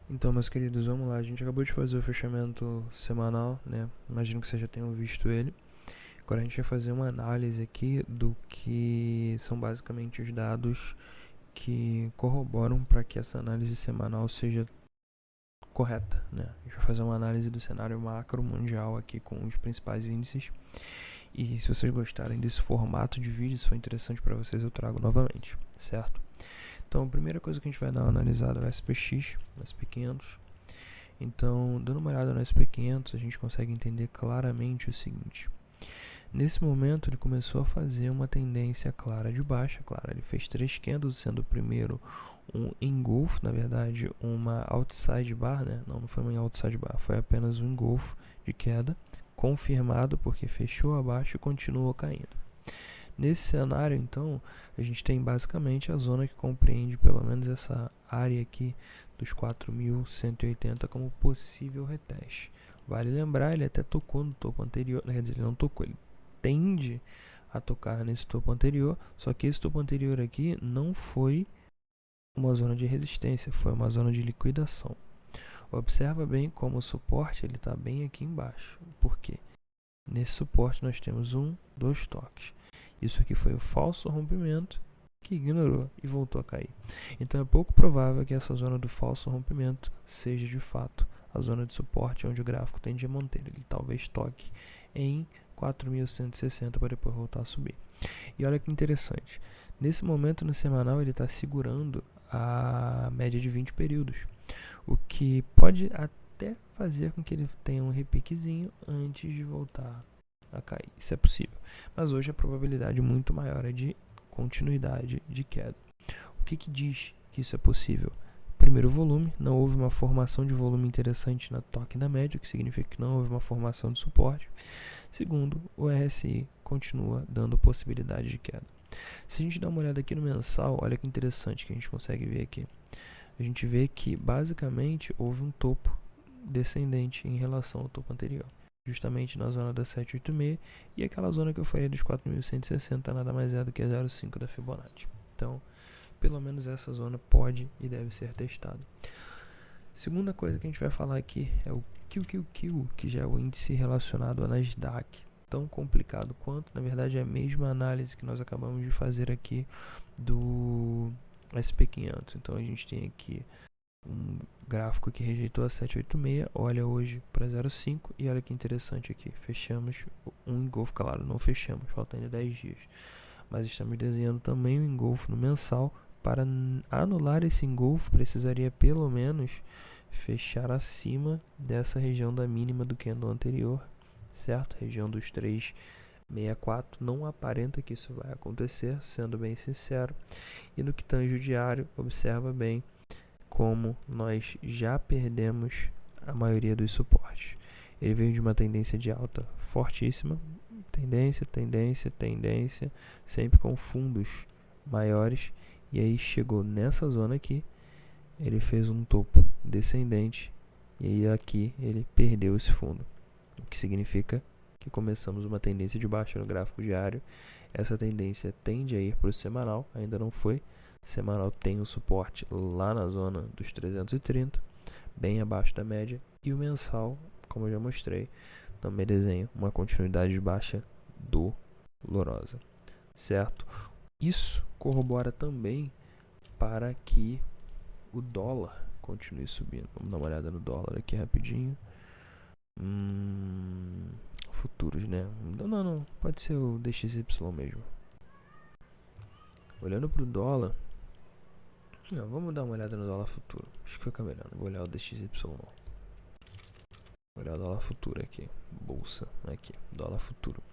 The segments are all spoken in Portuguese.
Então, meus queridos, vamos lá. A gente acabou de fazer o fechamento semanal, né? Imagino que vocês já tenham visto ele. Agora a gente vai fazer uma análise aqui do que são basicamente os dados que corroboram para que essa análise semanal seja correta, né? A gente vai fazer uma análise do cenário macro mundial aqui com os principais índices. E se vocês gostarem desse formato de vídeo, se for interessante para vocês, eu trago novamente, certo? Então, a primeira coisa que a gente vai dar uma analisada é o SPX, o SP500. Então, dando uma olhada no SP500, a gente consegue entender claramente o seguinte. Nesse momento, ele começou a fazer uma tendência clara de baixa. Claro, ele fez 3 candles, sendo o primeiro um engulfo, na verdade, uma outside bar, né? Não foi uma outside bar, foi apenas um engulfo de queda, confirmado porque fechou abaixo e continuou caindo. Nesse cenário, então, a gente tem basicamente a zona que compreende pelo menos essa área aqui dos 4.180 como possível reteste. Vale lembrar, ele até tocou no topo anterior, quer dizer, ele não tocou, ele tende a tocar nesse topo anterior, só que esse topo anterior aqui não foi uma zona de resistência, foi uma zona de liquidação. Observa bem como o suporte ele está bem aqui embaixo. Por quê? Nesse suporte nós temos 2 toques. Isso aqui foi o falso rompimento que ignorou e voltou a cair. Então é pouco provável que essa zona do falso rompimento seja de fato a zona de suporte onde o gráfico tende a manter. Ele talvez toque em 4.160 para depois voltar a subir. E olha que interessante. Nesse momento no semanal ele está segurando a média de 20 períodos. O que pode até fazer com que ele tenha um repiquezinho antes de voltar a cair. Isso é possível. Mas hoje a probabilidade muito maior é de continuidade de queda. O que diz que isso é possível? Primeiro, o volume. Não houve uma formação de volume interessante na toque da média, o que significa que não houve uma formação de suporte. Segundo, o RSI continua dando possibilidade de queda. Se a gente dá uma olhada aqui no mensal, olha que interessante que a gente consegue ver aqui. A gente vê que basicamente houve um topo descendente em relação ao topo anterior, justamente na zona da 786 e aquela zona que eu falei dos 4.160 nada mais é do que 0,5 da Fibonacci. Então, pelo menos essa zona pode e deve ser testada. Segunda coisa que a gente vai falar aqui é o QQQ, que já é o índice relacionado à Nasdaq. Tão complicado quanto, na verdade, é a mesma análise que nós acabamos de fazer aqui do SP500. Então a gente tem aqui um gráfico que rejeitou a 786, olha hoje para 0,5 e olha que interessante aqui, fechamos um engolfo, claro, não fechamos, falta ainda 10 dias, mas estamos desenhando também um engolfo no mensal. Para anular esse engolfo precisaria pelo menos fechar acima dessa região da mínima do candle anterior, certo? Região dos 364, não aparenta que isso vai acontecer, sendo bem sincero. E no que tange o diário, observa bem como nós já perdemos a maioria dos suportes. Ele veio de uma tendência de alta fortíssima, tendência, sempre com fundos maiores, e aí chegou nessa zona aqui, ele fez um topo descendente, e aí aqui ele perdeu esse fundo, o que significa que começamos uma tendência de baixa no gráfico diário. Essa tendência tende a ir para o semanal, ainda não foi. Semanal tem um suporte lá na zona dos 330, bem abaixo da média, e o mensal, como eu já mostrei, também desenha uma continuidade de baixa dolorosa, certo? Isso corrobora também para que o dólar continue subindo. Vamos dar uma olhada no dólar aqui rapidinho. Futuros, né? Não, pode ser o DXY mesmo. Olhando para o dólar, não, vamos dar uma olhada no dólar futuro. Acho que fica melhor, não vou olhar o DXY não. Vou olhar o dólar futuro aqui, bolsa, aqui, dólar futuro.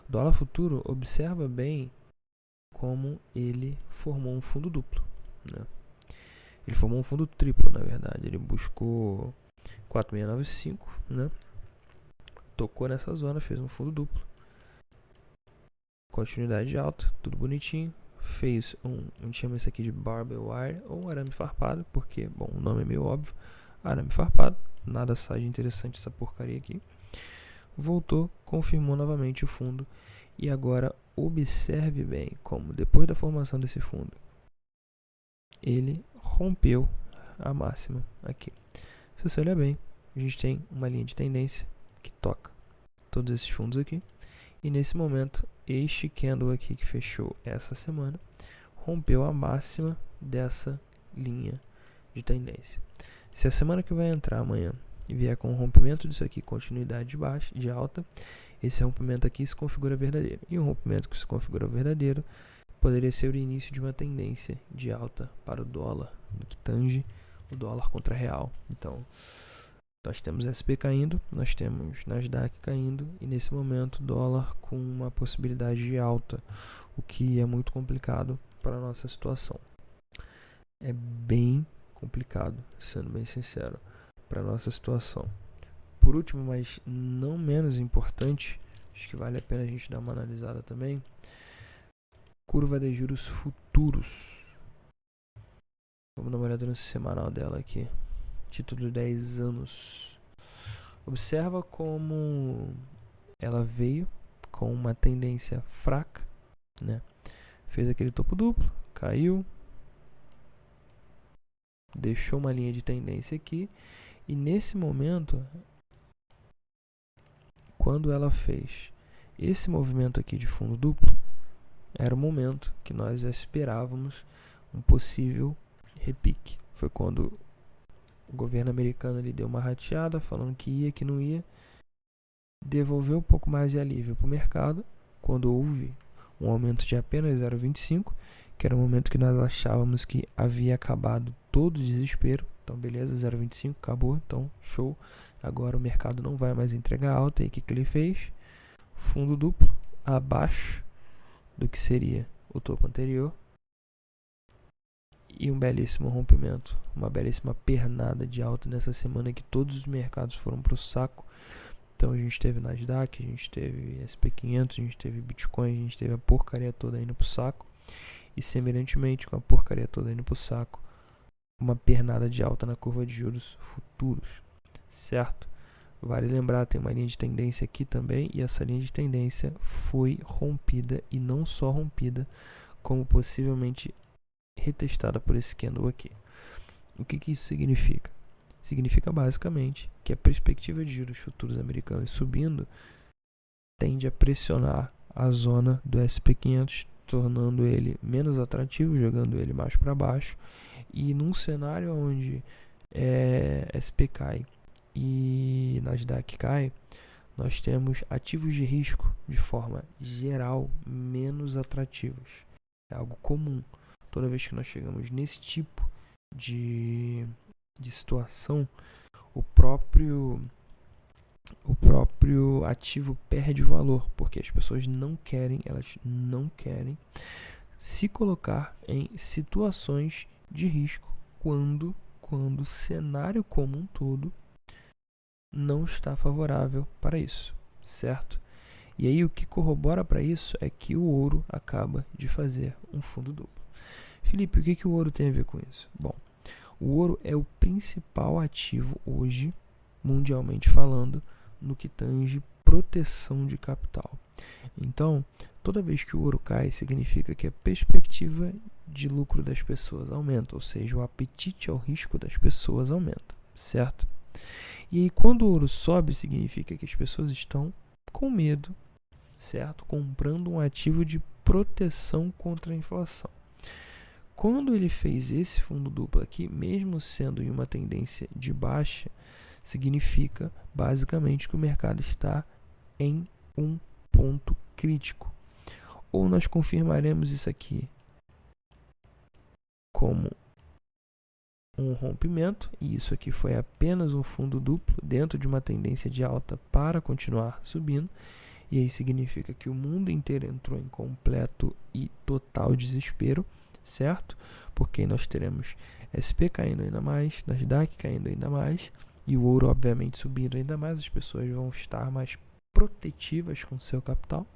O dólar futuro, observa bem como ele formou um fundo duplo, né? Ele formou um fundo triplo, na verdade. Ele buscou 4.695, né? Tocou nessa zona, fez um fundo duplo. Continuidade alta, tudo bonitinho. Fez a gente chama isso aqui de barbell wire ou arame farpado, porque, bom, o nome é meio óbvio. Arame farpado, nada sai de interessante essa porcaria aqui. Voltou, confirmou novamente o fundo. E agora observe bem como depois da formação desse fundo, ele rompeu a máxima aqui. Se você olhar bem, a gente tem uma linha de tendência que toca todos esses fundos aqui. E nesse momento, este candle aqui que fechou essa semana, rompeu a máxima dessa linha de tendência. Se a semana que vai entrar amanhã e vier com o rompimento disso aqui, continuidade de baixa, de alta, esse rompimento aqui se configura verdadeiro. E um rompimento que se configura verdadeiro poderia ser o início de uma tendência de alta para o dólar, no que tange o dólar contra real. Então, nós temos SP caindo, nós temos Nasdaq caindo e nesse momento dólar com uma possibilidade de alta, o que é muito complicado para a nossa situação. É bem complicado, sendo bem sincero, para a nossa situação. Por último, mas não menos importante, acho que vale a pena a gente dar uma analisada também, curva de juros futuros. Vamos dar uma olhada no semanal dela aqui. Título 10 anos. Observa como ela veio com uma tendência fraca, né? Fez aquele topo duplo, caiu, deixou uma linha de tendência aqui e nesse momento, quando ela fez esse movimento aqui de fundo duplo, era o momento que nós esperávamos um possível repique. Foi quando o governo americano ele deu uma rateada, falando que ia, que não ia, devolveu um pouco mais de alívio para o mercado, quando houve um aumento de apenas 0,25, que era o momento que nós achávamos que havia acabado todo o desespero. Então, beleza, 0,25 acabou, então show. Agora o mercado não vai mais entregar alta. E o que ele fez? Fundo duplo, abaixo do que seria o topo anterior. E um belíssimo rompimento, uma belíssima pernada de alta nessa semana que todos os mercados foram para o saco. Então a gente teve Nasdaq, a gente teve SP500, a gente teve Bitcoin, a gente teve a porcaria toda indo pro saco. E semelhantemente com a porcaria toda indo pro saco, uma pernada de alta na curva de juros futuros, certo? Vale lembrar, tem uma linha de tendência aqui também, e essa linha de tendência foi rompida, e não só rompida, como possivelmente retestada por esse candle aqui. O que isso significa? Significa basicamente que a perspectiva de juros futuros americanos subindo tende a pressionar a zona do SP500, tornando ele menos atrativo, jogando ele mais para baixo. E num cenário onde SP cai e Nasdaq cai, nós temos ativos de risco de forma geral menos atrativos. É algo comum. Toda vez que nós chegamos nesse tipo de situação, o próprio ativo perde valor, porque as pessoas elas não querem se colocar em situações de risco quando o cenário como um todo não está favorável para isso, certo? E aí o que corrobora para isso é que o ouro acaba de fazer um fundo duplo. Felipe, o que o ouro tem a ver com isso? Bom, o ouro é o principal ativo hoje, mundialmente falando, no que tange proteção de capital. Então, toda vez que o ouro cai, significa que a perspectiva de lucro das pessoas aumenta, ou seja, o apetite ao risco das pessoas aumenta, certo? E aí, quando o ouro sobe, significa que as pessoas estão com medo, certo? Comprando um ativo de proteção contra a inflação. Quando ele fez esse fundo duplo aqui, mesmo sendo em uma tendência de baixa, significa basicamente que o mercado está em um ponto crítico. Ou nós confirmaremos isso aqui como um rompimento, e isso aqui foi apenas um fundo duplo dentro de uma tendência de alta para continuar subindo, e aí significa que o mundo inteiro entrou em completo e total desespero, certo? Porque nós teremos SP caindo ainda mais, Nasdaq caindo ainda mais, e o ouro obviamente subindo ainda mais, as pessoas vão estar mais protetivas com seu capital,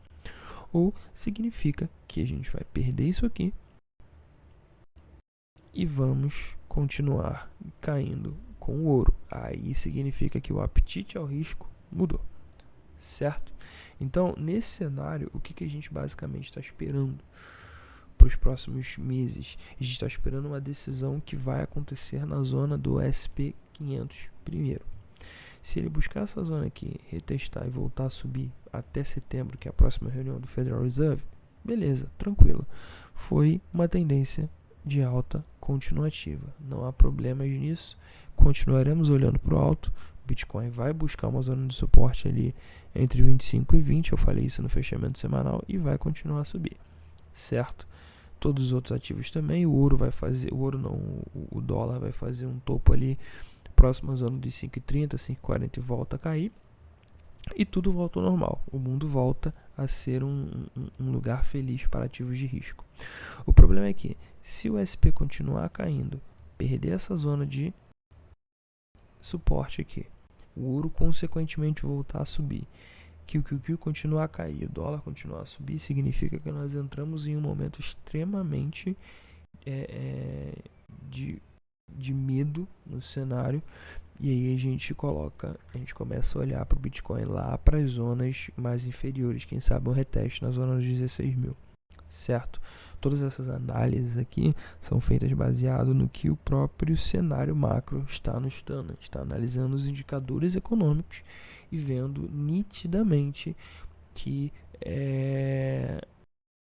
ou significa que a gente vai perder isso aqui e vamos continuar caindo com o ouro. Aí significa que o apetite ao risco mudou, certo? Então, nesse cenário, o que a gente basicamente está esperando? para os próximos meses. A gente está esperando uma decisão que vai acontecer na zona do SP500 primeiro. Se ele buscar essa zona aqui, retestar e voltar a subir até setembro, que é a próxima reunião do Federal Reserve, beleza, tranquilo. Foi uma tendência de alta continuativa. Não há problemas nisso. Continuaremos olhando para o alto. Bitcoin vai buscar uma zona de suporte ali entre 25 e 20. Eu falei isso no fechamento semanal e vai continuar a subir. Certo? Todos os outros ativos também. O ouro vai fazer, o dólar vai fazer um topo ali próximo à zona de 5,30, 5,40 e volta a cair. E tudo volta ao normal. O mundo volta a ser um lugar feliz para ativos de risco. O problema é que, se o SP continuar caindo, perder essa zona de suporte aqui, o ouro consequentemente voltar a subir, que o QQ continuar a cair, o dólar continuar a subir, significa que nós entramos em um momento extremamente de medo no cenário. E aí a gente começa a olhar para o Bitcoin lá para as zonas mais inferiores, quem sabe um reteste na zona dos 16 mil, certo? Todas essas análises aqui são feitas baseado no que o próprio cenário macro está nos dando. A gente está analisando os indicadores econômicos e vendo nitidamente que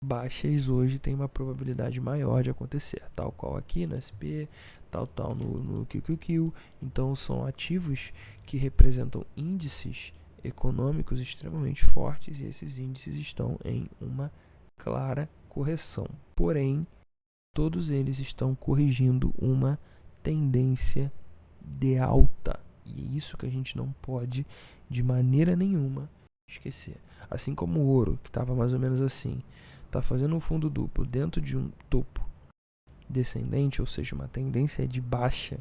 baixas hoje tem uma probabilidade maior de acontecer, tal qual aqui no SP, tal no QQQ. Então são ativos que representam índices econômicos extremamente fortes e esses índices estão em uma clara correção. Porém, todos eles estão corrigindo uma tendência de alta. E é isso que a gente não pode de maneira nenhuma esquecer. Assim como o ouro, que estava mais ou menos assim, está fazendo um fundo duplo dentro de um topo descendente, ou seja, uma tendência de baixa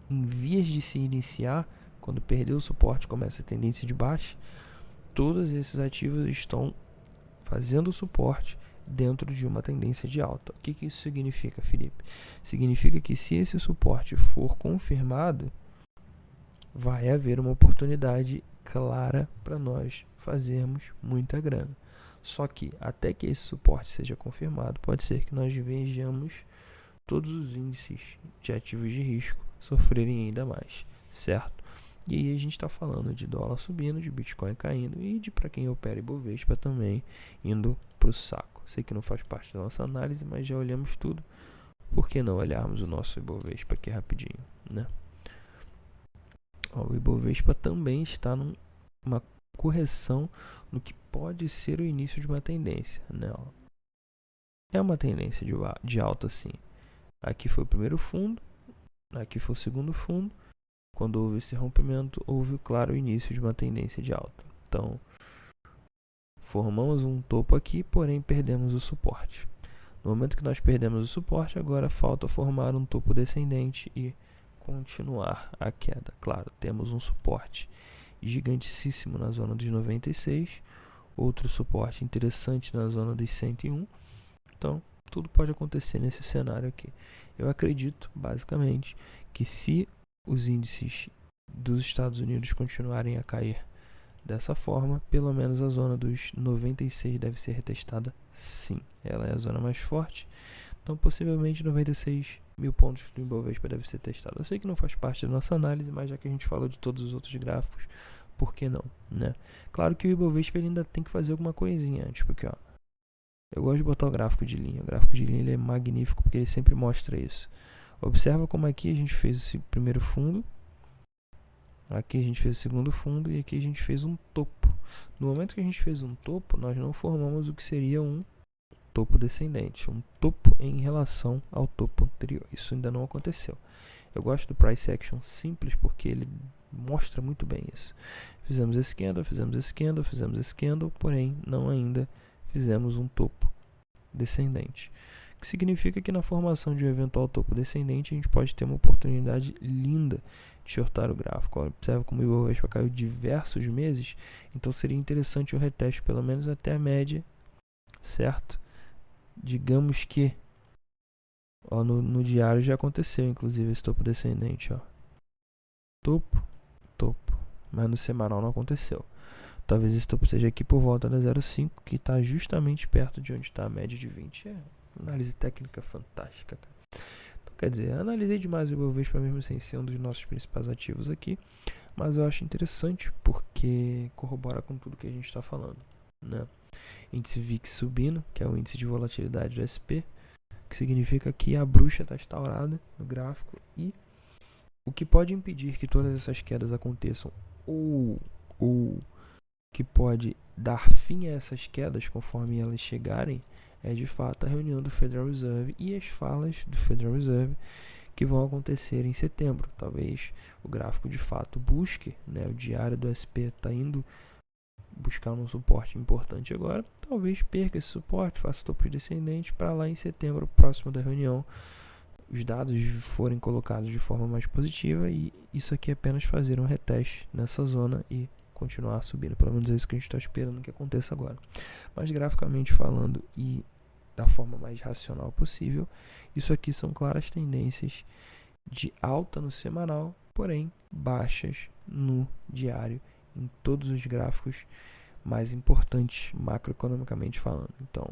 em vias de se iniciar. Quando perder o suporte, começa a tendência de baixa. Todos esses ativos estão fazendo suporte dentro de uma tendência de alta. O que isso significa, Felipe? Significa que, se esse suporte for confirmado, vai haver uma oportunidade clara para nós fazermos muita grana. Só que, até que esse suporte seja confirmado, pode ser que nós vejamos todos os índices de ativos de risco sofrerem ainda mais, certo? E aí a gente está falando de dólar subindo, de Bitcoin caindo e de, para quem opera Ibovespa, também indo para o saco. Sei que não faz parte da nossa análise, mas já olhamos tudo. Por que não olharmos o nosso Ibovespa aqui rapidinho, né? O Ibovespa também está numa correção no que pode ser o início de uma tendência, né? É uma tendência de alta, sim. Aqui foi o primeiro fundo, aqui foi o segundo fundo. Quando houve esse rompimento, houve, claro, o início de uma tendência de alta. Então, formamos um topo aqui, porém perdemos o suporte. No momento que nós perdemos o suporte, agora falta formar um topo descendente e continuar a queda. Claro, temos um suporte gigantíssimo na zona dos 96, outro suporte interessante na zona dos 101. Então, tudo pode acontecer nesse cenário aqui. Eu acredito, basicamente, que se os índices dos Estados Unidos continuarem a cair dessa forma, pelo menos a zona dos 96 deve ser retestada, sim. Ela é a zona mais forte. Então, possivelmente, 96 mil pontos do Ibovespa deve ser testado. Eu sei que não faz parte da nossa análise, mas já que a gente falou de todos os outros gráficos, por que não, né? Claro que o Ibovespa ele ainda tem que fazer alguma coisinha antes, porque, ó, eu gosto de botar o gráfico de linha. O gráfico de linha ele é magnífico porque ele sempre mostra isso. Observa como aqui a gente fez esse primeiro fundo, aqui a gente fez o segundo fundo e aqui a gente fez um topo. No momento que a gente fez um topo, nós não formamos o que seria um topo descendente, um topo em relação ao topo anterior. Isso ainda não aconteceu. Eu gosto do price action simples porque ele mostra muito bem isso. Fizemos esse candle, fizemos esse candle, fizemos esse candle, porém não ainda fizemos um topo descendente. O que significa que na formação de um eventual topo descendente a gente pode ter uma oportunidade linda de shortar o gráfico. Observa como o Ibovespa caiu diversos meses, então seria interessante um reteste pelo menos até a média, certo? Digamos que ó, no diário já aconteceu, inclusive, esse topo descendente, ó. Topo, mas no semanal não aconteceu. Talvez esse topo seja aqui por volta da 0,5, que está justamente perto de onde está a média de 20. Análise técnica fantástica, cara. Então, quer dizer, analisei demais o Ibovespa mesmo sem ser um dos nossos principais ativos aqui, mas eu acho interessante porque corrobora com tudo que a gente está falando, né? Índice VIX subindo, que é o índice de volatilidade do SP, que significa que a bruxa está instaurada no gráfico, e o que pode impedir que todas essas quedas aconteçam, ou que pode dar fim a essas quedas conforme elas chegarem, é de fato a reunião do Federal Reserve e as falas do Federal Reserve que vão acontecer em setembro. Talvez o gráfico de fato busque, né, o diário do SP está indo buscar um suporte importante agora, talvez perca esse suporte, faça topo descendente para lá em setembro, próximo da reunião, os dados forem colocados de forma mais positiva e isso aqui é apenas fazer um reteste nessa zona e continuar subindo. Pelo menos é isso que a gente está esperando que aconteça agora. Mas graficamente falando e da forma mais racional possível, isso aqui são claras tendências de alta no semanal, porém baixas no diário, em todos os gráficos mais importantes macroeconomicamente falando. Então,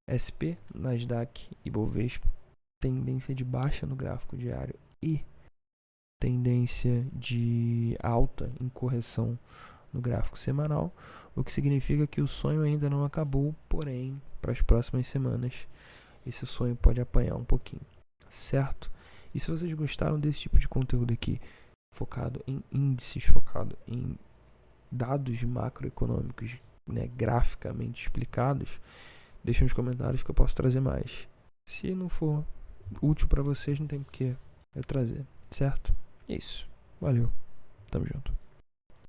SP, Nasdaq e Bovespa, tendência de baixa no gráfico diário e tendência de alta em correção no gráfico semanal, o que significa que o sonho ainda não acabou, porém, para as próximas semanas, esse sonho pode apanhar um pouquinho, certo? E se vocês gostaram desse tipo de conteúdo aqui, focado em índices, focado em dados macroeconômicos, né, graficamente explicados, deixem nos comentários que eu posso trazer mais. Se não for útil para vocês, não tem por que eu trazer, certo? É isso. Valeu. Tamo junto.